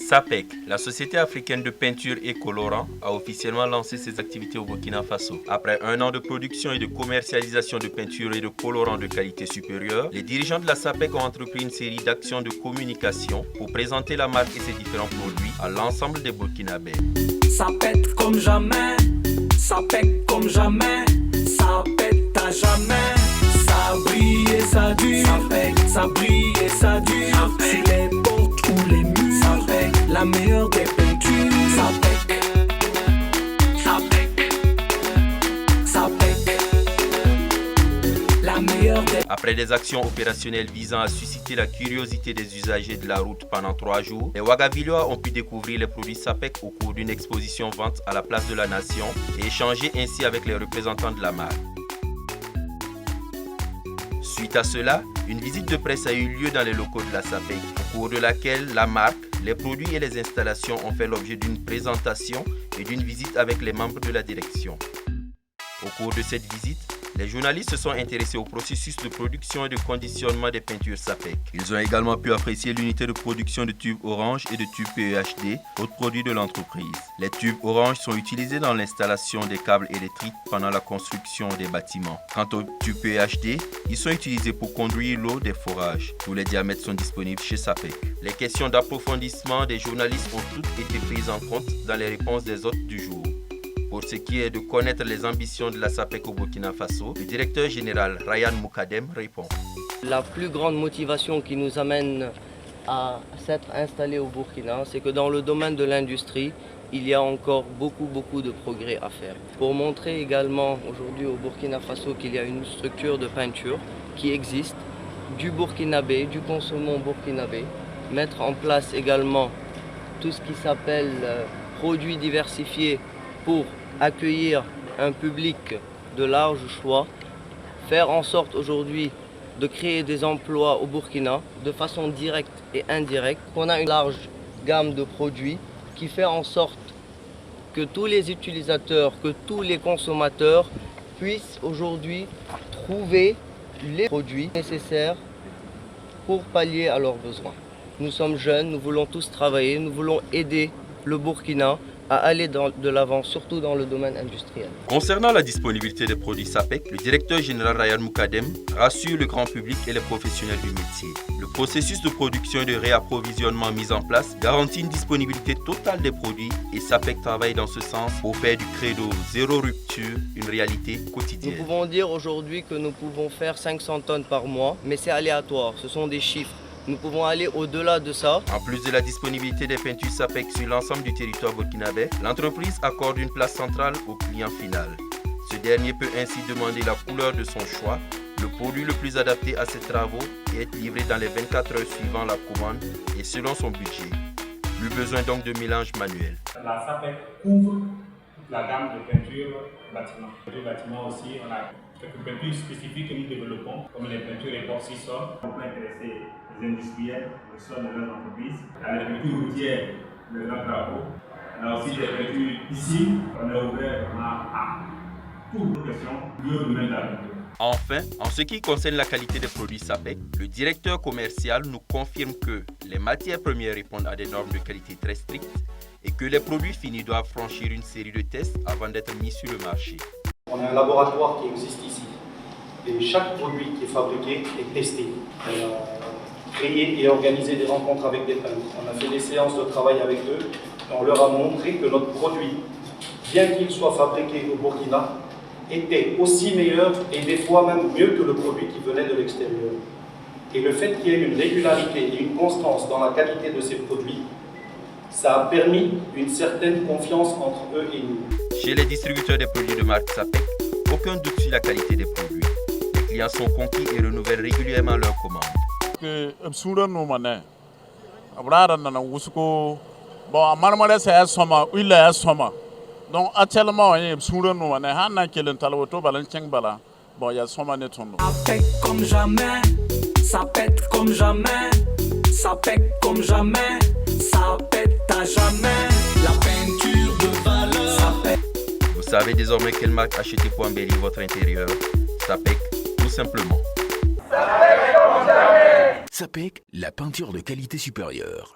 SAPEC, la Société africaine de peinture et colorants, a officiellement lancé ses activités au Burkina Faso. Après un an de production et de commercialisation de peinture et de colorants de qualité supérieure, les dirigeants de la SAPEC ont entrepris une série d'actions de communication pour présenter la marque et ses différents produits à l'ensemble des Burkinabés. Ça pète comme jamais, ça pète comme jamais, ça pète à jamais. Ça brille et ça dure, ça brille et ça dure. Sur les portes ou les murs, ça pète, la meilleure des peintures. Ça pète, ça pète, ça pète, la meilleure des... Après des actions opérationnelles visant à susciter la curiosité des usagers de la route pendant 3 jours, les Ouagavillois ont pu découvrir les produits SAPEC au cours d'une exposition vente à la place de la Nation et échanger ainsi avec les représentants de la marque. Suite à cela, une visite de presse a eu lieu dans les locaux de la SAPEC, au cours de laquelle la marque, les produits et les installations ont fait l'objet d'une présentation et d'une visite avec les membres de la direction. Au cours de cette visite, les journalistes se sont intéressés au processus de production et de conditionnement des peintures SAPEC. Ils ont également pu apprécier l'unité de production de tubes orange et de tubes PEHD, autres produits de l'entreprise. Les tubes orange sont utilisés dans l'installation des câbles électriques pendant la construction des bâtiments. Quant aux tubes PEHD, ils sont utilisés pour conduire l'eau des forages. Tous les diamètres sont disponibles chez SAPEC. Les questions d'approfondissement des journalistes ont toutes été prises en compte dans les réponses des hôtes du jour. Pour ce qui est de connaître les ambitions de la SAPEC au Burkina Faso, le directeur général Ryan Moukadem répond. La plus grande motivation qui nous amène à s'être installés au Burkina, c'est que dans le domaine de l'industrie, il y a encore beaucoup de progrès à faire. Pour montrer également aujourd'hui au Burkina Faso qu'il y a une structure de peinture qui existe, du burkinabé, du consommant burkinabé, mettre en place également tout ce qui s'appelle produits diversifiés pour accueillir un public de large choix, faire en sorte aujourd'hui de créer des emplois au Burkina de façon directe et indirecte, qu'on a une large gamme de produits qui fait en sorte que tous les utilisateurs, que tous les consommateurs puissent aujourd'hui trouver les produits nécessaires pour pallier à leurs besoins. Nous sommes jeunes, nous voulons tous travailler, nous voulons aider le Burkina à aller de l'avant, surtout dans le domaine industriel. Concernant la disponibilité des produits SAPEC, le directeur général Ryan Moukadem rassure le grand public et les professionnels du métier. Le processus de production et de réapprovisionnement mis en place garantit une disponibilité totale des produits et SAPEC travaille dans ce sens pour faire du credo zéro rupture une réalité quotidienne. Nous pouvons dire aujourd'hui que nous pouvons faire 500 tonnes par mois, mais c'est aléatoire, ce sont des chiffres. Nous pouvons aller au-delà de ça. En plus de la disponibilité des peintures SAPEC sur l'ensemble du territoire burkinabé, l'entreprise accorde une place centrale au client final. Ce dernier peut ainsi demander la couleur de son choix, le produit le plus adapté à ses travaux et être livré dans les 24 heures suivant la commande et selon son budget. Plus besoin donc de mélange manuel. La SAPEC couvre toute la gamme de peintures bâtiments. Les bâtiments aussi, on a quelques peintures spécifiques que nous développons, comme les peintures époxy-sol. On peut intéresser les industriels, les sols de leurs entreprises. La peinture routière, de leurs travaux. On a aussi des peintures ici. On est ouvert à toutes les questions liées au domaine de la peinture. Enfin, en ce qui concerne la qualité des produits SAPEC, le directeur commercial nous confirme que les matières premières répondent à des normes de qualité très strictes et que les produits finis doivent franchir une série de tests avant d'être mis sur le marché. On a un laboratoire qui existe ici et chaque produit qui est fabriqué est testé. On a créé et organisé des rencontres avec des peintres. On a fait des séances de travail avec eux et on leur a montré que notre produit, bien qu'il soit fabriqué au Burkina, était aussi meilleur et des fois même mieux que le produit qui venait de l'extérieur. Et le fait qu'il y ait une régularité et une constance dans la qualité de ces produits, ça a permis une certaine confiance entre eux et nous. Chez les distributeurs des produits de marque SAPEC, aucun doute sur la qualité des produits. Les clients sont conquis et renouvellent régulièrement leurs commandes. Donc actuellement il y a sourire nous on est hana kelen talwoto balancheng bala bon il y a soma netondo. Ça pète comme jamais, ça pète comme jamais, ça pète comme jamais, ça pète à jamais. La peinture de valeur, ça pète. Vous savez désormais quelle marque acheter pour embellir votre intérieur. SAPEC, tout simplement. SAPEC, la peinture de qualité supérieure.